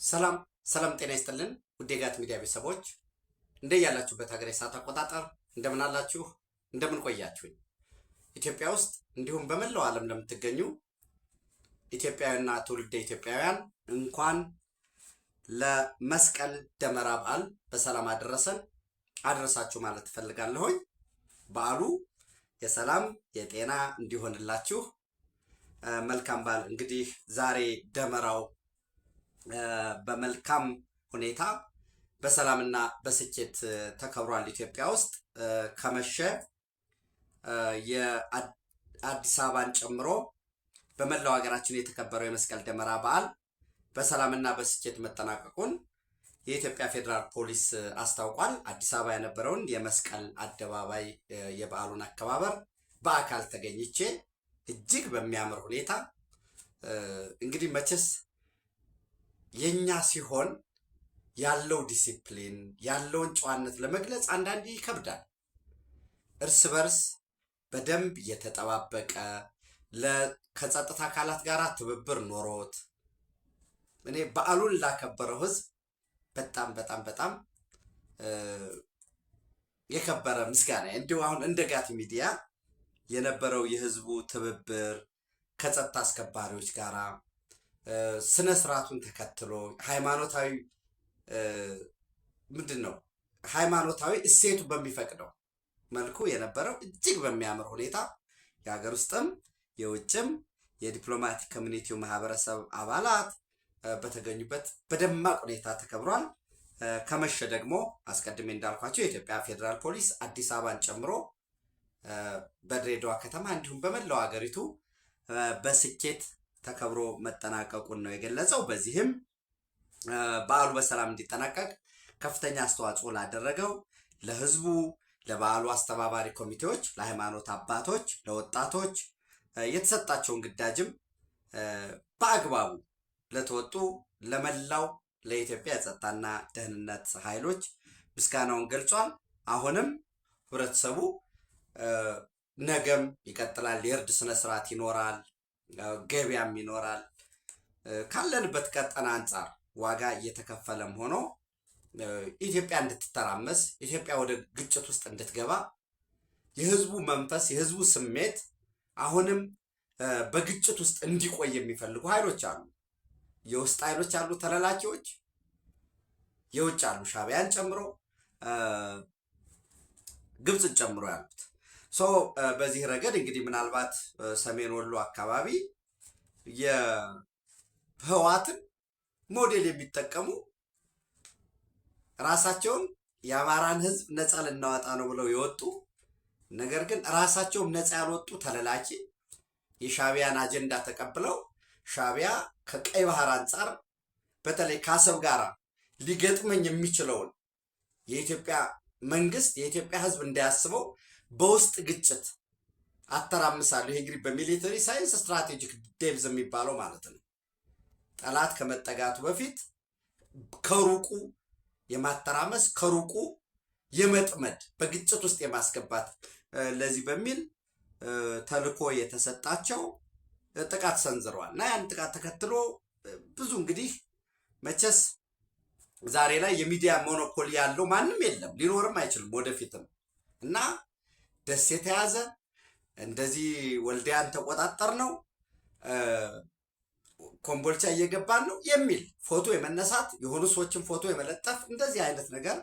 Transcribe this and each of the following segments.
ሰላም ሰላም ጤና ይስጥልን ውድ የጋት ሚዲያ ቤተሰቦች እንደያላችሁበት ሀገር የሰዓት አቆጣጠር እንደምን አላችሁ? እንደምን ቆያችሁኝ? ኢትዮጵያ ውስጥ እንዲሁም በመላው ዓለም ለምትገኙ ኢትዮጵያውያንና ትውልደ ኢትዮጵያውያን እንኳን ለመስቀል ደመራ በዓል በሰላም አደረሳችሁ ማለት እፈልጋለሁኝ። በዓሉ የሰላም የጤና እንዲሆንላችሁ መልካም በዓል። እንግዲህ ዛሬ ደመራው በመልካም ሁኔታ በሰላምና በስኬት ተከብሯል። ኢትዮጵያ ውስጥ ከመሸ የአዲስ አበባን ጨምሮ በመላው ሀገራችን የተከበረው የመስቀል ደመራ በዓል በሰላምና በስኬት መጠናቀቁን የኢትዮጵያ ፌዴራል ፖሊስ አስታውቋል። አዲስ አበባ የነበረውን የመስቀል አደባባይ የበዓሉን አከባበር በአካል ተገኝቼ እጅግ በሚያምር ሁኔታ እንግዲህ መቼስ የኛ ሲሆን ያለው ዲሲፕሊን ያለውን ጨዋነት ለመግለጽ አንዳንዴ ይከብዳል። እርስ በርስ በደንብ እየተጠባበቀ ከጸጥታ አካላት ጋር ትብብር ኖሮት እኔ በዓሉን ላከበረው ሕዝብ በጣም በጣም በጣም የከበረ ምስጋና እንዲሁ አሁን እንደ ጋት ሚዲያ የነበረው የህዝቡ ትብብር ከጸጥታ አስከባሪዎች ጋራ ስነ ስርዓቱን ተከትሎ ሃይማኖታዊ ሃይማኖታዊ እሴቱ በሚፈቅደው መልኩ የነበረው እጅግ በሚያምር ሁኔታ የሀገር ውስጥም የውጭም የዲፕሎማቲክ ኮሚኒቲው ማህበረሰብ አባላት በተገኙበት በደማቅ ሁኔታ ተከብሯል። ከመሸ ደግሞ አስቀድሜ እንዳልኳቸው የኢትዮጵያ ፌዴራል ፖሊስ አዲስ አበባን ጨምሮ በድሬዳዋ ከተማ እንዲሁም በመላው ሀገሪቱ በስኬት ተከብሮ መጠናቀቁን ነው የገለጸው። በዚህም በዓሉ በሰላም እንዲጠናቀቅ ከፍተኛ አስተዋጽኦ ላደረገው ለህዝቡ፣ ለበዓሉ አስተባባሪ ኮሚቴዎች፣ ለሃይማኖት አባቶች፣ ለወጣቶች የተሰጣቸውን ግዳጅም በአግባቡ ለተወጡ ለመላው ለኢትዮጵያ የጸጥታና ደህንነት ኃይሎች ምስጋናውን ገልጿል። አሁንም ህብረተሰቡ ነገም ይቀጥላል። የእርድ ስነስርዓት ይኖራል፣ ገበያም ይኖራል። ካለንበት ቀጠና አንጻር ዋጋ እየተከፈለም ሆኖ ኢትዮጵያ እንድትተራመስ ኢትዮጵያ ወደ ግጭት ውስጥ እንድትገባ የህዝቡ መንፈስ የህዝቡ ስሜት አሁንም በግጭት ውስጥ እንዲቆይ የሚፈልጉ ኃይሎች አሉ። የውስጥ ኃይሎች አሉ፣ ተላላኪዎች፣ የውጭ አሉ፣ ሻዕቢያን ጨምሮ ግብፅን ጨምሮ ያሉት። በዚህ ረገድ እንግዲህ ምናልባት ሰሜን ወሎ አካባቢ የህወሓትን ሞዴል የሚጠቀሙ ራሳቸውን የአማራን ህዝብ ነፃ ልናወጣ ነው ብለው የወጡ ነገር ግን ራሳቸውም ነፃ ያልወጡ ተላላኪ የሻዕቢያን አጀንዳ ተቀብለው ሻዕቢያ ከቀይ ባህር አንጻር በተለይ ከአሰብ ጋር ሊገጥመኝ የሚችለውን የኢትዮጵያ መንግስት የኢትዮጵያ ህዝብ እንዳያስበው በውስጥ ግጭት አተራምሳለሁ። ይሄ እንግዲህ በሚሊተሪ ሳይንስ ስትራቴጂክ ዴፕዝ የሚባለው ማለት ነው። ጠላት ከመጠጋቱ በፊት ከሩቁ የማተራመስ ከሩቁ የመጥመድ በግጭት ውስጥ የማስገባት ለዚህ በሚል ተልኮ የተሰጣቸው ጥቃት ሰንዝረዋል እና ያን ጥቃት ተከትሎ ብዙ እንግዲህ መቼስ ዛሬ ላይ የሚዲያ ሞኖፖሊ ያለው ማንም የለም፣ ሊኖርም አይችልም ወደፊትም እና ደስ የተያዘ እንደዚህ ወልዲያን ተቆጣጠር ነው ኮምቦልቻ እየገባን ነው የሚል ፎቶ የመነሳት የሆኑ ሰዎችን ፎቶ የመለጠፍ እንደዚህ አይነት ነገር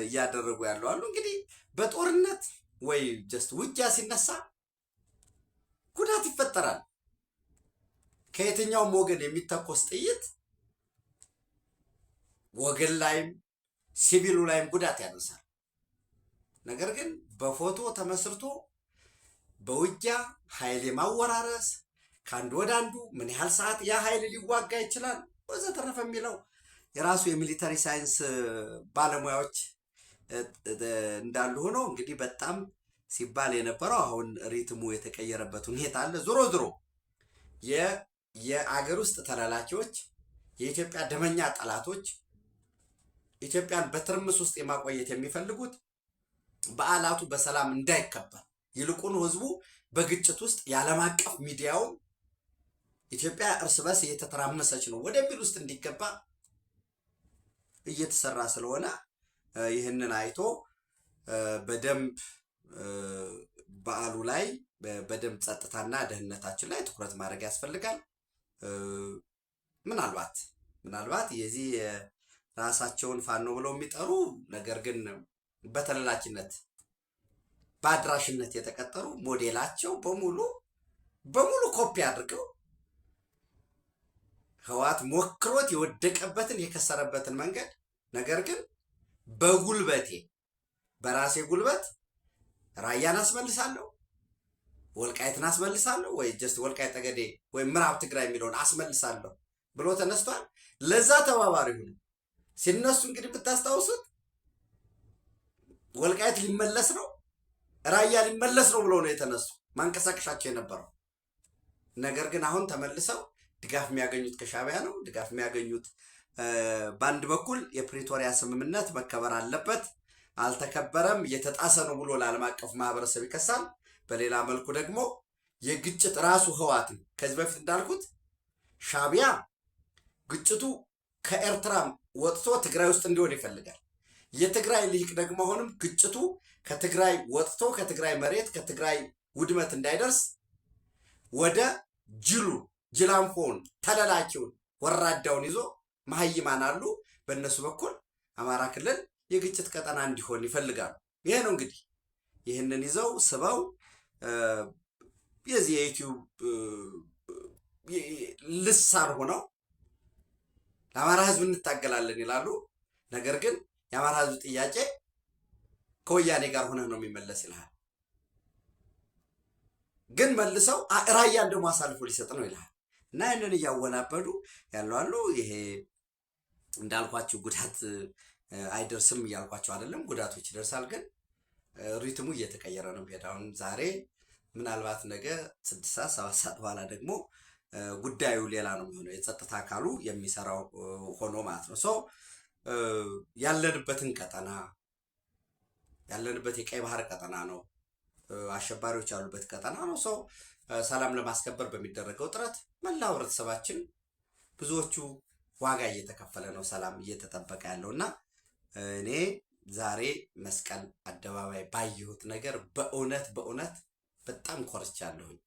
እያደረጉ ያለው አሉ። እንግዲህ በጦርነት ወይ ጀስት ውጊያ ሲነሳ ጉዳት ይፈጠራል። ከየትኛውም ወገን የሚተኮስ ጥይት ወገን ላይም ሲቪሉ ላይም ጉዳት ያደርሳል። ነገር ግን በፎቶ ተመስርቶ በውጊያ ኃይል የማወራረስ ከአንዱ ወደ አንዱ ምን ያህል ሰዓት ያ ኃይል ሊዋጋ ይችላል ወዘተረፈ የሚለው የራሱ የሚሊተሪ ሳይንስ ባለሙያዎች እንዳሉ ሆኖ እንግዲህ በጣም ሲባል የነበረው አሁን ሪትሙ የተቀየረበት ሁኔታ አለ። ዞሮ ዞሮ የአገር ውስጥ ተላላኪዎች የኢትዮጵያ ደመኛ ጠላቶች ኢትዮጵያን በትርምስ ውስጥ የማቆየት የሚፈልጉት በዓላቱ በሰላም እንዳይከበር ይልቁኑ ህዝቡ በግጭት ውስጥ የዓለም አቀፍ ሚዲያውን ኢትዮጵያ እርስ በርስ እየተተራመሰች ነው ወደሚል ውስጥ እንዲገባ እየተሰራ ስለሆነ ይህንን አይቶ በደንብ በዓሉ ላይ በደንብ ጸጥታና ደህንነታችን ላይ ትኩረት ማድረግ ያስፈልጋል። ምናልባት የዚህ ራሳቸውን ፋኖ ብለው የሚጠሩ ነገር ግን በተለላችነት በአድራሽነት የተቀጠሩ ሞዴላቸው በሙሉ ኮፒ አድርገው ህወሓት ሞክሮት የወደቀበትን የከሰረበትን መንገድ ነገር ግን በራሴ ጉልበት ራያን አስመልሳለሁ፣ ወልቃይትን አስመልሳለሁ ወይ ጀስት ወልቃይት ጠገዴ ወይ ምዕራብ ትግራይ የሚለውን አስመልሳለሁ ብሎ ተነስቷል። ለዛ ተባባሪ ሁኑ። ሲነሱ እንግዲህ ብታስታውሱት ወልቃይት ሊመለስ ነው፣ ራያ ሊመለስ ነው ብሎ ነው የተነሱ ማንቀሳቀሻቸው የነበረው። ነገር ግን አሁን ተመልሰው ድጋፍ የሚያገኙት ከሻዕቢያ ነው። ድጋፍ የሚያገኙት በአንድ በኩል የፕሪቶሪያ ስምምነት መከበር አለበት፣ አልተከበረም፣ እየተጣሰ ነው ብሎ ለዓለም አቀፍ ማህበረሰብ ይከሳል። በሌላ መልኩ ደግሞ የግጭት ራሱ ህወሓትን ከዚህ በፊት እንዳልኩት ሻዕቢያ ግጭቱ ከኤርትራ ወጥቶ ትግራይ ውስጥ እንዲሆን ይፈልጋል። የትግራይ ልሂቅ ደግሞ አሁንም ግጭቱ ከትግራይ ወጥቶ ከትግራይ መሬት ከትግራይ ውድመት እንዳይደርስ ወደ ጅላንፎን ተለላኪውን ወራዳውን ይዞ መሀይማን አሉ። በእነሱ በኩል አማራ ክልል የግጭት ቀጠና እንዲሆን ይፈልጋሉ። ይሄ ነው እንግዲህ ይህንን ይዘው ስበው የዚህ የዩቲዩብ ልሳን ሆነው ለአማራ ህዝብ እንታገላለን ይላሉ። ነገር ግን የአማራ ህዝብ ጥያቄ ከወያኔ ጋር ሆነህ ነው የሚመለስ ይልሃል። ግን መልሰው ራያን ደግሞ አሳልፎ ሊሰጥ ነው ይልሃል። እና ያንን እያወናበዱ ያሉ ይሄ እንዳልኳቸው ጉዳት አይደርስም እያልኳቸው አይደለም፣ ጉዳቶች ይደርሳል። ግን ሪትሙ እየተቀየረ ነው የሚሄድ። አሁን ዛሬ ምናልባት ነገ 6 ሰዓት 7 ሰዓት በኋላ ደግሞ ጉዳዩ ሌላ ነው የሚሆነው። የጸጥታ አካሉ የሚሰራው ሆኖ ማለት ነው። ያለንበት የቀይ ባህር ቀጠና ነው። አሸባሪዎች ያሉበት ቀጠና ነው። ሰላም ለማስከበር በሚደረገው ጥረት መላው ህብረተሰባችን ብዙዎቹ ዋጋ እየተከፈለ ነው ሰላም እየተጠበቀ ያለውና እኔ ዛሬ መስቀል አደባባይ ባየሁት ነገር በእውነት በጣም ኮርቻለሁኝ።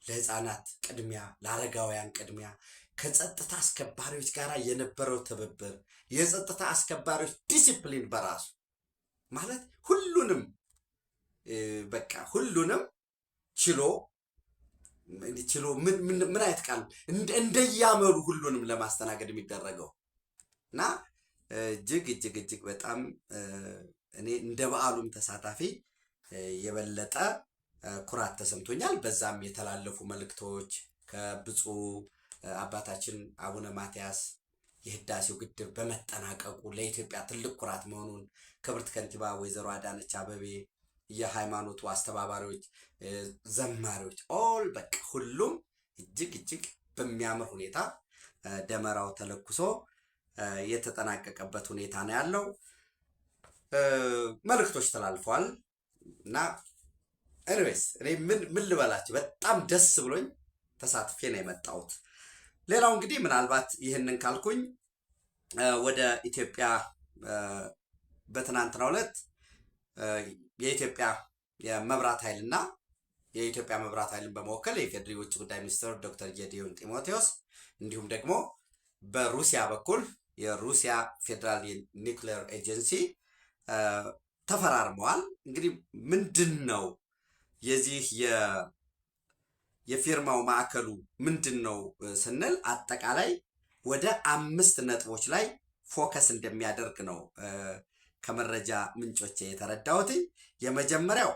ለህፃናት ቅድሚያ፣ ለአረጋውያን ቅድሚያ፣ ከጸጥታ አስከባሪዎች ጋር የነበረው ትብብር፣ የጸጥታ አስከባሪዎች ዲሲፕሊን በራሱ ማለት ሁሉንም ችሎ ምን አይነት ቃል እንደያመሩ ሁሉንም ለማስተናገድ የሚደረገው እና እጅግ በጣም እኔ እንደ በዓሉም ተሳታፊ የበለጠ ኩራት ተሰምቶኛል። በዛም የተላለፉ መልእክቶች ከብፁዕ አባታችን አቡነ ማትያስ የህዳሴው ግድብ በመጠናቀቁ ለኢትዮጵያ ትልቅ ኩራት መሆኑን ክብርት ከንቲባ ወይዘሮ አዳነች አቤቤ፣ የሃይማኖቱ አስተባባሪዎች፣ ዘማሪዎች በቃ ሁሉም እጅግ በሚያምር ሁኔታ ደመራው ተለኩሶ የተጠናቀቀበት ሁኔታ ነው ያለው። መልእክቶች ተላልፈዋል እና ኤኒዌይስ እኔ ምን ልበላችሁ በጣም ደስ ብሎኝ ተሳትፌ ነው የመጣሁት። ሌላው እንግዲህ ምናልባት ይህንን ካልኩኝ ወደ ኢትዮጵያ በትናንትናው ዕለት የኢትዮጵያ የመብራት ኃይልና የኢትዮጵያ መብራት ኃይልን በመወከል የፌዴሪ ውጭ ጉዳይ ሚኒስትር ዶክተር ጌዲዮን ጢሞቴዎስ እንዲሁም ደግሞ በሩሲያ በኩል የሩሲያ ፌዴራል ኒውክሌር ኤጀንሲ ተፈራርመዋል። እንግዲህ ምንድን ነው የዚህ የፊርማው ማዕከሉ ምንድን ነው ስንል አጠቃላይ ወደ 5 ነጥቦች ላይ ፎከስ እንደሚያደርግ ነው ከመረጃ ምንጮች የተረዳሁት። የመጀመሪያው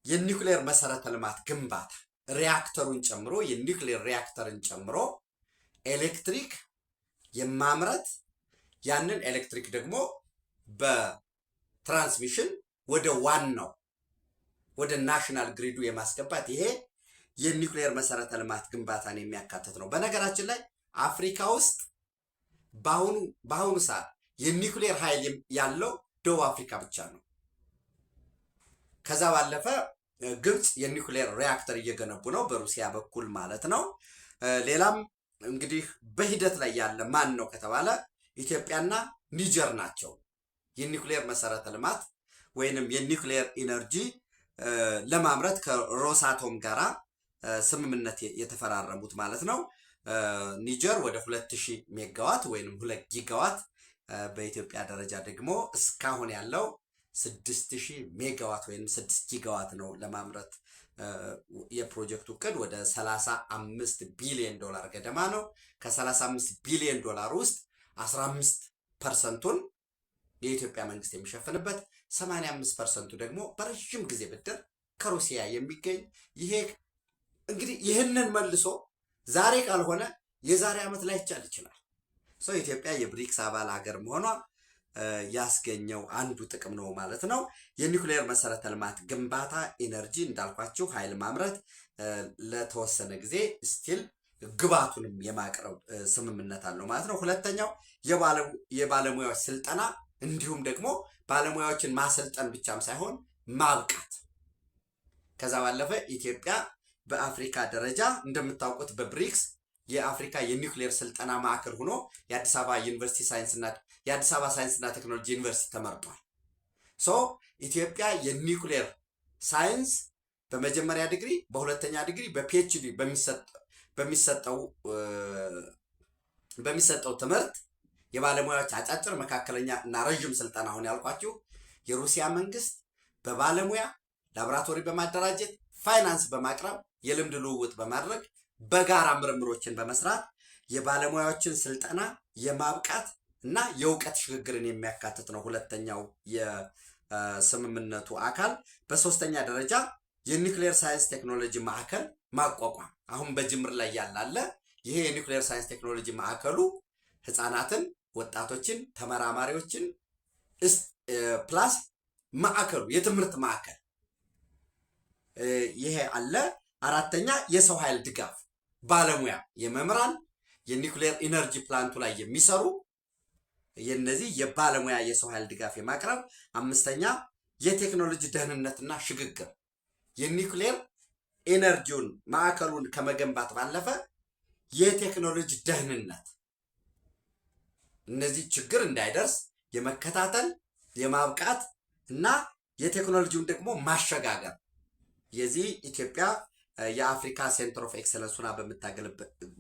የኒውክሌር መሰረተ ልማት ግንባታ ሪያክተሩን ጨምሮ የኒውክሌር ሪያክተርን ጨምሮ ኤሌክትሪክ የማምረት ያንን ኤሌክትሪክ ደግሞ በትራንስሚሽን ወደ ናሽናል ግሪዱ የማስገባት ይሄ የኒውክሌር መሰረተ ልማት ግንባታን የሚያካትት ነው። በነገራችን ላይ አፍሪካ ውስጥ በአሁኑ ሰዓት የኒውክሌር ኃይል ያለው ደቡብ አፍሪካ ብቻ ነው። ከዛ ባለፈ ግብፅ የኒውክሌር ሪያክተር እየገነቡ ነው፣ በሩሲያ በኩል ማለት ነው። ሌላም እንግዲህ በሂደት ላይ ያለ ማን ነው ከተባለ ኢትዮጵያና ኒጀር ናቸው። የኒውክሌር መሰረተ ልማት ወይንም የኒውክሌር ኢነርጂ ለማምረት ከሮሳቶም ጋራ ስምምነት የተፈራረሙት ማለት ነው። ኒጀር ወደ 2000 ሜጋዋት ወይንም 2 ጊጋዋት፣ በኢትዮጵያ ደረጃ ደግሞ እስካሁን ያለው 6000 ሜጋዋት ወይም 6 ጊጋዋት ነው ለማምረት የፕሮጀክቱ እቅድ ወደ 35 ቢሊዮን ዶላር ገደማ ነው። ከ35 ቢሊዮን ዶላር ውስጥ 15%ቱን የኢትዮጵያ መንግስት የሚሸፍንበት፣ 85%ቱ ደግሞ በረዥም ጊዜ ብድር ከሩሲያ የሚገኝ ይሄ እንግዲህ ይህንን መልሶ ዛሬ ካልሆነ የዛሬ ዓመት ላይ ይችላል። ኢትዮጵያ የብሪክስ አባል ሀገር መሆኗ ያስገኘው አንዱ ጥቅም ነው ማለት ነው። የኒውክሌር መሰረተ ልማት ግንባታ ኢነርጂ እንዳልኳችሁ ኃይል ማምረት ለተወሰነ ጊዜ ስቲል ግባቱንም የማቅረብ ስምምነት አለው ማለት ነው። ሁለተኛው የባለሙያዎች ስልጠና እንዲሁም ደግሞ ባለሙያዎችን ማሰልጠን ብቻም ሳይሆን ማብቃት። ከዛ ባለፈ ኢትዮጵያ በአፍሪካ ደረጃ እንደምታውቁት በብሪክስ የአፍሪካ የኒውክሌር ስልጠና ማዕከል ሆኖ የአዲስ አበባ ሳይንስና ቴክኖሎጂ ዩኒቨርሲቲ ተመርጧል። ኢትዮጵያ የኒውክሌር ሳይንስ በመጀመሪያ ዲግሪ፣ በሁለተኛ ዲግሪ፣ በፒኤችዲ በሚሰጠው ትምህርት የባለሙያዎች አጫጭር፣ መካከለኛ እና ረዥም ስልጠና አሁን ያልኳችሁ የሩሲያ መንግስት በባለሙያ ላቦራቶሪ በማደራጀት ፋይናንስ በማቅረብ የልምድ ልውውጥ በማድረግ በጋራ ምርምሮችን በመስራት የባለሙያዎችን ስልጠና የማብቃት እና የእውቀት ሽግግርን የሚያካትት ነው ሁለተኛው የስምምነቱ አካል። በሶስተኛ ደረጃ የኒውክሌር ሳይንስ ቴክኖሎጂ ማዕከል ማቋቋም አሁን በጅምር ላይ ያላለ ይሄ የኒውክሌር ሳይንስ ቴክኖሎጂ ማዕከሉ ህፃናትን፣ ወጣቶችን፣ ተመራማሪዎችን ፕላስ ማዕከሉ የትምህርት ማዕከል ይሄ አለ። አራተኛ የሰው ኃይል ድጋፍ ባለሙያ የመምህራን የኒውክሌር ኢነርጂ ፕላንቱ ላይ የሚሰሩ የነዚህ የባለሙያ የሰው ኃይል ድጋፍ የማቅረብ። አምስተኛ የቴክኖሎጂ ደህንነትና ሽግግር የኒውክሌር ኢነርጂውን ማዕከሉን ከመገንባት ባለፈ የቴክኖሎጂ ደህንነት እነዚህ ችግር እንዳይደርስ የመከታተል የማብቃት እና የቴክኖሎጂውን ደግሞ ማሸጋገር የዚህ ኢትዮጵያ የአፍሪካ ሴንተር ኦፍ ኤክሰለንስ ሆና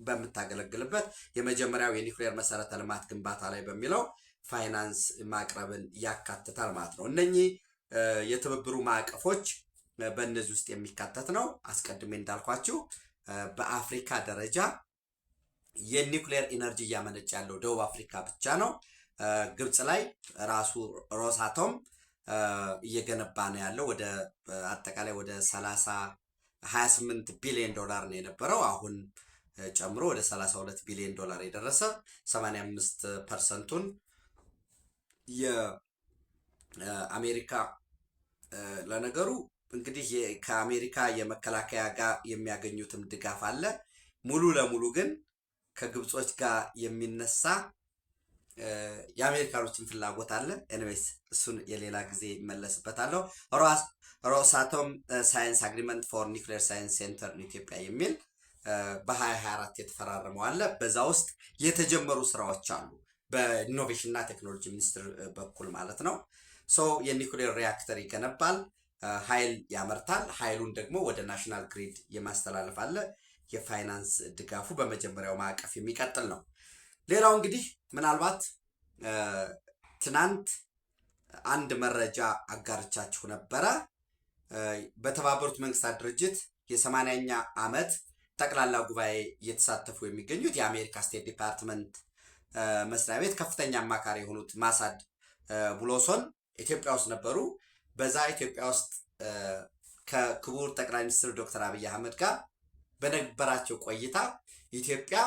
በምታገለግልበት የመጀመሪያው የኒውክሌር መሰረተ ልማት ግንባታ ላይ በሚለው ፋይናንስ ማቅረብን ያካትታል ማለት ነው። እነኚህ የትብብሩ ማዕቀፎች በእነዚህ ውስጥ የሚካተት ነው። አስቀድሜ እንዳልኳችሁ በአፍሪካ ደረጃ የኒውክሌር ኢነርጂ እያመነጨ ያለው ደቡብ አፍሪካ ብቻ ነው። ግብፅ ላይ ራሱ ሮሳቶም እየገነባ ነው ያለው። ወደ አጠቃላይ ወደ 28 ቢሊዮን ዶላር ነው የነበረው። አሁን ጨምሮ ወደ 32 ቢሊዮን ዶላር የደረሰ 85%ቱን የአሜሪካ ለነገሩ እንግዲህ ከአሜሪካ የመከላከያ ጋር የሚያገኙትም ድጋፍ አለ። ሙሉ ለሙሉ ግን ከግብጾች ጋር የሚነሳ የአሜሪካኖችን ፍላጎት አለ። ኤኒዌይስ እሱን የሌላ ጊዜ ይመለስበታለሁ። ሮሳቶም ሳይንስ አግሪመንት ፎር ኒውክሌር ሳይንስ ሴንተር ኢትዮጵያ የሚል በ2024 የተፈራረመው አለ። በዛ ውስጥ የተጀመሩ ስራዎች አሉ በኢኖቬሽን እና ቴክኖሎጂ ሚኒስቴር በኩል ማለት ነው። የኒውክሌር ሪያክተር ይገነባል፣ ኃይል ያመርታል። ኃይሉን ደግሞ ወደ ናሽናል ግሪድ የማስተላለፍ አለ። የፋይናንስ ድጋፉ በመጀመሪያው ማዕቀፍ የሚቀጥል ነው። ሌላው እንግዲህ ምናልባት ትናንት አንድ መረጃ አጋርቻችሁ ነበረ። በተባበሩት መንግስታት ድርጅት የ80ኛ ዓመት ጠቅላላ ጉባኤ እየተሳተፉ የሚገኙት የአሜሪካ ስቴት ዲፓርትመንት መስሪያ ቤት ከፍተኛ አማካሪ የሆኑት ማሳድ ቡሎሶን ኢትዮጵያ ውስጥ ነበሩ። በዛ ኢትዮጵያ ውስጥ ከክቡር ጠቅላይ ሚኒስትር ዶክተር አብይ አህመድ ጋር በነበራቸው ቆይታ ኢትዮጵያ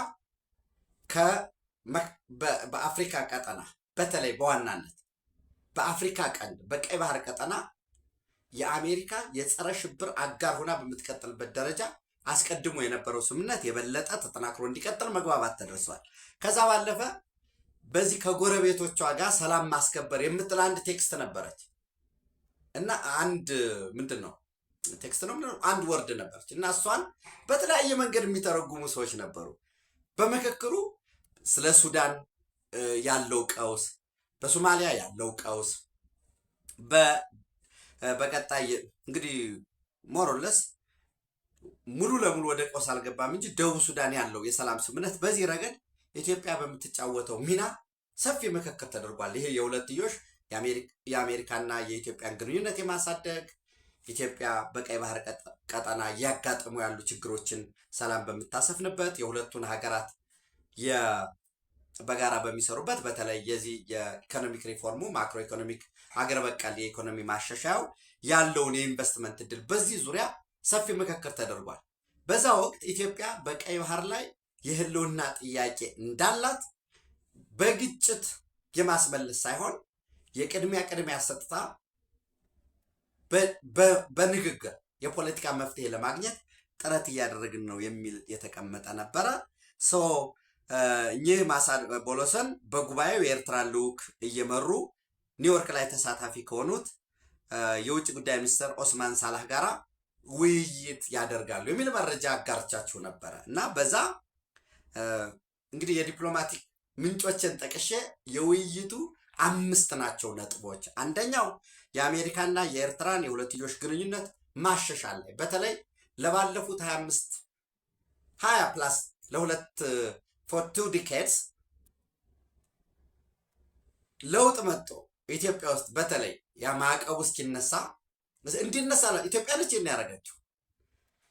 በአፍሪካ ቀጠና በተለይ በዋናነት በአፍሪካ ቀንድ በቀይ ባህር ቀጠና የአሜሪካ የጸረ ሽብር አጋር ሆና በምትቀጥልበት ደረጃ አስቀድሞ የነበረው ስምምነት የበለጠ ተጠናክሮ እንዲቀጥል መግባባት ተደርሷል። ከዛ ባለፈ በዚህ ከጎረቤቶቿ ጋር ሰላም ማስከበር የምትል አንድ ቴክስት ነበረች እና አንድ ምንድን ነው ቴክስት ነው አንድ ወርድ ነበረች እና እሷን በተለያየ መንገድ የሚተረጉሙ ሰዎች ነበሩ። በምክክሩ ስለ ሱዳን ያለው ቀውስ፣ በሶማሊያ ያለው ቀውስ በቀጣይ እንግዲህ ሞሮለስ ሙሉ ለሙሉ ወደ ቀውስ አልገባም እንጂ ደቡብ ሱዳን ያለው የሰላም ስምምነት በዚህ ረገድ ኢትዮጵያ በምትጫወተው ሚና ሰፊ ምክክር ተደርጓል። ይሄ የሁለትዮሽ የአሜሪካና የኢትዮጵያን ግንኙነት የማሳደግ ኢትዮጵያ በቀይ ባህር ቀጠና እያጋጠሙ ያሉ ችግሮችን ሰላም በምታሰፍንበት የሁለቱን ሀገራት በጋራ በሚሰሩበት በተለይ የዚህ የኢኮኖሚክ ሪፎርሙ ማክሮ ኢኮኖሚክ ሀገር በቀል የኢኮኖሚ ማሻሻያው ያለውን የኢንቨስትመንት እድል በዚህ ዙሪያ ሰፊ ምክክር ተደርጓል። በዛ ወቅት ኢትዮጵያ በቀይ ባህር ላይ የህልውና ጥያቄ እንዳላት በግጭት የማስመለስ ሳይሆን የቅድሚያ ሰጥታ በንግግር የፖለቲካ መፍትሄ ለማግኘት ጥረት እያደረግን ነው የሚል የተቀመጠ ነበረ። እኚህ ቦሎሰን በጉባኤው የኤርትራ ልዑክ እየመሩ ኒውዮርክ ላይ ተሳታፊ ከሆኑት የውጭ ጉዳይ ሚኒስትር ኦስማን ሳላህ ጋራ ውይይት ያደርጋሉ የሚል መረጃ አጋርቻችሁ ነበረ እና በዛ እንግዲህ የዲፕሎማቲክ ምንጮችን ጠቅሼ የውይይቱ 5 ናቸው ነጥቦች። አንደኛው የአሜሪካና የኤርትራን የሁለትዮሽ ግንኙነት ማሻሻል ላይ በተለይ ለባለፉት 20 ፕላስ for 2 decades ለውጥ መጥቶ ኢትዮጵያ ውስጥ በተለይ ያ ማዕቀቡ እንዲነሳ ኢትዮጵያ ነች ያደረገችው።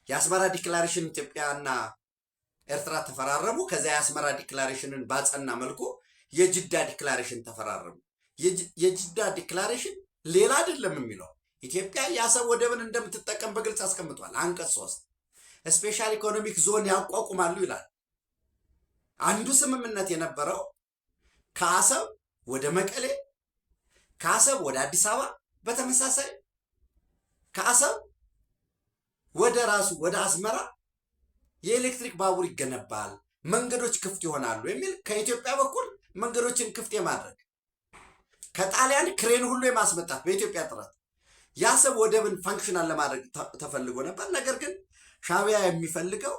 የአስመራ ዲክላሬሽን ኢትዮጵያና ኤርትራ ተፈራረሙ። ከዛ የአስመራ ዲክላሬሽንን ባጸና መልኩ የጅዳ ዲክላሬሽን ተፈራረሙ። የጅዳ ዲክላሬሽን ሌላ አይደለም የሚለው ኢትዮጵያ የአሰብ ወደብን እንደምትጠቀም በግልጽ አስቀምጧል። አንቀጽ 3 ስፔሻል ኢኮኖሚክ ዞን ያቋቁማሉ ይላል። አንዱ ስምምነት የነበረው ከአሰብ ወደ መቀሌ፣ ከአሰብ ወደ አዲስ አበባ፣ በተመሳሳይ ከአሰብ ወደ አስመራ የኤሌክትሪክ ባቡር ይገነባል፣ መንገዶች ክፍት ይሆናሉ የሚል ከኢትዮጵያ በኩል መንገዶችን ክፍት የማድረግ ከጣሊያን ክሬን ሁሉ የማስመጣት በኢትዮጵያ ጥረት የአሰብ ወደብን ፋንክሽናል ለማድረግ ተፈልጎ ነበር። ነገር ግን ሻዕቢያ የሚፈልገው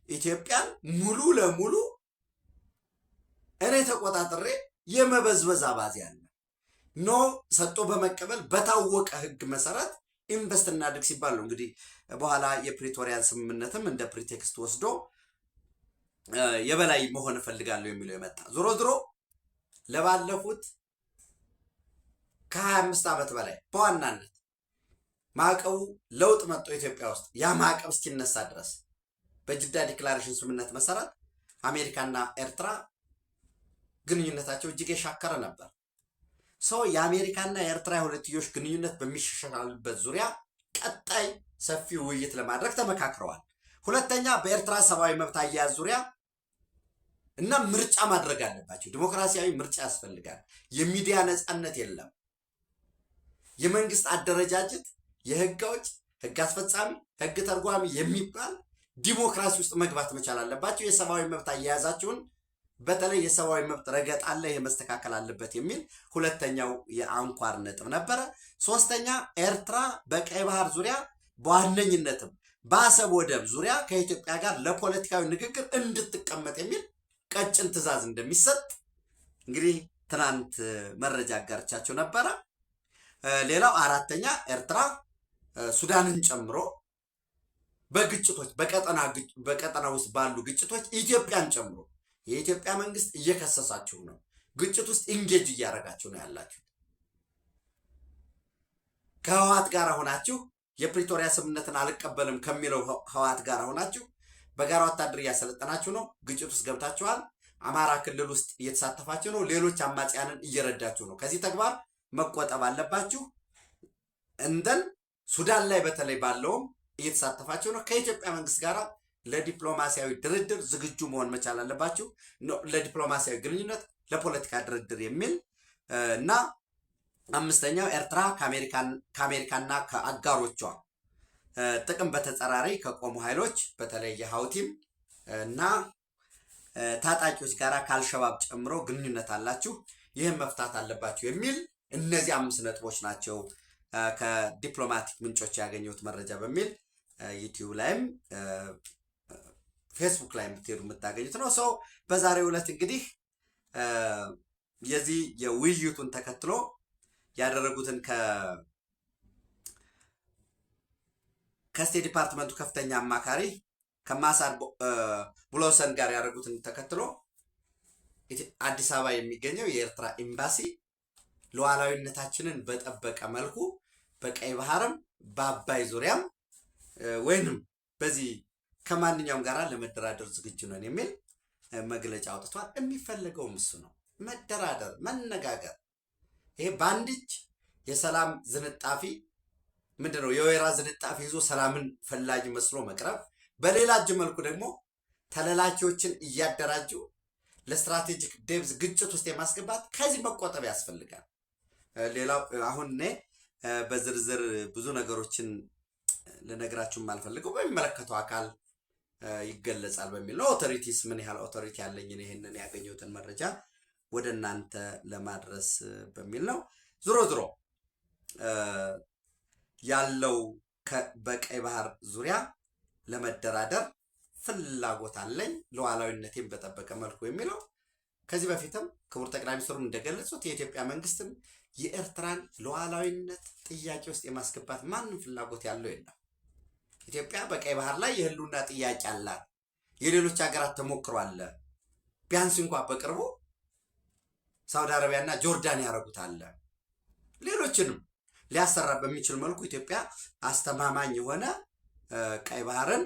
ኢትዮጵያን ሙሉ ለሙሉ እኔ ተቆጣጥሬ የመበዝበዝ አባዜ አለ። ኖ ሰጥቶ በመቀበል በታወቀ ህግ መሰረት ኢንቨስት እናድርግ ሲባል ነው እንግዲህ በኋላ የፕሪቶሪያን ስምምነትም እንደ ፕሪቴክስት ወስዶ የበላይ መሆን እፈልጋለሁ የሚለው የመጣ ዞሮ ለባለፉት ከ25 ዓመት በላይ በዋናነት ማዕቀቡ ለውጥ መጥቶ ኢትዮጵያ ውስጥ ያ ማዕቀብ እስኪነሳ ድረስ በጅዳ ዲክላሬሽን ስምምነት መሰረት አሜሪካና ኤርትራ ግንኙነታቸው እጅግ የሻከረ ነበር። የአሜሪካና የኤርትራ የሁለትዮሽ ግንኙነት በሚሻሻልበት ዙሪያ ቀጣይ ሰፊ ውይይት ለማድረግ ተመካክረዋል። ሁለተኛ በኤርትራ ሰብአዊ መብት አያያዝ ዙሪያ እና ምርጫ ማድረግ አለባቸው። ዲሞክራሲያዊ ምርጫ ያስፈልጋል። የሚዲያ ነፃነት የለም። የመንግስት አደረጃጀት፣ የህግ አውጭ፣ ህግ አስፈጻሚ፣ ህግ ተርጓሚ የሚባል ዲሞክራሲ ውስጥ መግባት መቻል አለባቸው። የሰብአዊ መብት አያያዛቸውን በተለይ የሰብአዊ መብት ረገጥ አለ፣ ይሄ መስተካከል አለበት የሚል ሁለተኛው የአንኳር ነጥብ ነበረ። ሶስተኛ ኤርትራ በቀይ ባህር ዙሪያ በዋነኝነትም በአሰብ ወደብ ዙሪያ ከኢትዮጵያ ጋር ለፖለቲካዊ ንግግር እንድትቀመጥ የሚል ቀጭን ትዕዛዝ እንደሚሰጥ እንግዲህ ትናንት መረጃ አጋርቻቸው ነበረ። ሌላው አራተኛ ኤርትራ ሱዳንን ጨምሮ በግጭቶች በቀጠና ውስጥ ባሉ ግጭቶች ኢትዮጵያን ጨምሮ የኢትዮጵያ መንግስት እየከሰሳችሁ ነው፣ ግጭት ውስጥ ኢንጌጅ እያደረጋችሁ ነው ያላችሁ። ከህወሓት ጋር ሆናችሁ የፕሪቶሪያ ስምምነትን አልቀበልም ከሚለው ህወሓት ጋር ሆናችሁ በጋራ ወታደር እያሰለጠናችሁ ነው፣ ግጭት ውስጥ ገብታችኋል። አማራ ክልል ውስጥ እየተሳተፋችሁ ነው፣ ሌሎች አማጽያንን እየረዳችሁ ነው። ከዚህ ተግባር መቆጠብ አለባችሁ። እንደን ሱዳን ላይ በተለይ ባለውም እየተሳተፋችሁ ነው። ከኢትዮጵያ መንግስት ጋር ለዲፕሎማሲያዊ ድርድር ዝግጁ መሆን መቻል አለባችሁ። ለዲፕሎማሲያዊ ግንኙነት፣ ለፖለቲካ ድርድር የሚል እና አምስተኛው ኤርትራ ከአሜሪካና ከአጋሮቿ ጥቅም በተጻራሪ ከቆሙ ኃይሎች በተለይ የሀውቲም እና ታጣቂዎች ጋር ከአልሸባብ ጨምሮ ግንኙነት አላችሁ፣ ይህም መፍታት አለባችሁ የሚል እነዚህ 5 ነጥቦች ናቸው ከዲፕሎማቲክ ምንጮች ያገኘሁት መረጃ በሚል ዩቲዩብ ላይም ፌስቡክ ላይ የምትሄዱ የምታገኙት ነው። ሰው በዛሬው ዕለት እንግዲህ የዚህ የውይይቱን ተከትሎ ያደረጉትን ከስቴት ዲፓርትመንቱ ከፍተኛ አማካሪ ከማሳድ ቡሎሰን ጋር ያደረጉትን ተከትሎ አዲስ አበባ የሚገኘው የኤርትራ ኤምባሲ ሉዓላዊነታችንን በጠበቀ መልኩ በቀይ ባህርም በአባይ ዙሪያም ወይንም በዚህ ከማንኛውም ጋር ለመደራደር ዝግጁ ነን የሚል መግለጫ አውጥቷል። የሚፈለገውም እሱ ነው፣ መደራደር፣ መነጋገር። ይሄ በአንድ እጅ የሰላም ዝንጣፊ ምንድነው የወይራ ዝንጣፊ ይዞ ሰላምን ፈላጊ መስሎ መቅረብ፣ በሌላ እጅ መልኩ ደግሞ ተለላኪዎችን እያደራጁ ለስትራቴጂክ ዴብዝ ግጭት ውስጥ የማስገባት ከዚህ መቆጠብ ያስፈልጋል። ሌላው አሁን እኔ በዝርዝር ብዙ ነገሮችን ልነግራችሁ የማልፈልገው በሚመለከተው አካል ይገለጻል በሚል ነው። ኦቶሪቲስ ምን ያህል ኦቶሪቲ ያለኝን ይሄንን ያገኘሁትን መረጃ ወደ እናንተ ለማድረስ በሚል ነው። ዞሮ ዞሮ ያለው በቀይ ባህር ዙሪያ ለመደራደር ፍላጎት አለኝ ሉዓላዊነቴን በጠበቀ መልኩ የሚለው ከዚህ በፊትም ክቡር ጠቅላይ ሚኒስትሩ እንደገለጹት የኢትዮጵያ መንግስትም የኤርትራን ሉዓላዊነት ጥያቄ ውስጥ የማስገባት ማንም ፍላጎት ያለው የለም። ኢትዮጵያ በቀይ ባህር ላይ የህልውና ጥያቄ አላት። የሌሎች ሀገራት ተሞክሮ አለ። ቢያንስ እንኳን በቅርቡ ሳውዲ አረቢያና ጆርዳን ያደረጉት አለ። ሌሎችንም ሊያሰራ በሚችል መልኩ ኢትዮጵያ አስተማማኝ የሆነ ቀይ ባህርን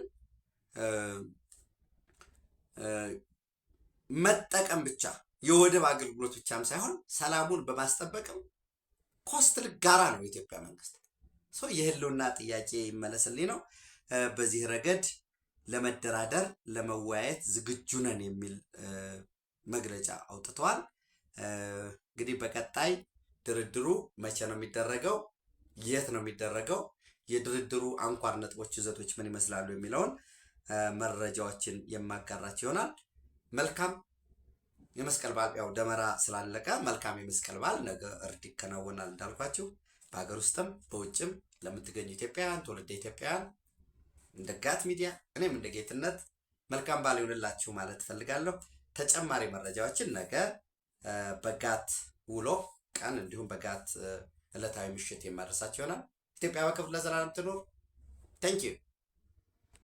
መጠቀም ብቻ የወደብ አገልግሎት ብቻም ሳይሆን ሰላሙን በማስጠበቅም ኮስትል ጋራ ነው የኢትዮጵያ መንግስት። የህልውና ጥያቄ ይመለስልኝ ነው። በዚህ ረገድ ለመደራደር ለመወያየት ዝግጁ ነን የሚል መግለጫ አውጥተዋል። እንግዲህ በቀጣይ ድርድሩ መቼ ነው የሚደረገው? የት ነው የሚደረገው? የድርድሩ አንኳር ነጥቦች፣ ይዘቶች ምን ይመስላሉ የሚለውን መረጃዎችን የማጋራችሁ ይሆናል። መልካም የመስቀል በዓል። ያው ደመራ ስላለቀ መልካም የመስቀል በዓል። ነገ እርድ ይከናወናል እንዳልኳችሁ። በሀገር ውስጥም በውጭም ለምትገኙ ኢትዮጵያውያን፣ ትውልደ ኢትዮጵያውያን እንደ ጋት ሚዲያ እኔም እንደ ጌትነት መልካም በዓል ይሁንላችሁ ማለት እፈልጋለሁ። ተጨማሪ መረጃዎችን ነገ በጋት ውሎ ቀን እንዲሁም በጋት ዕለታዊ ምሽት የማድረሳችሁ ይሆናል። ኢትዮጵያ በክብር ለዘላለም ትኑር። ታንኪዩ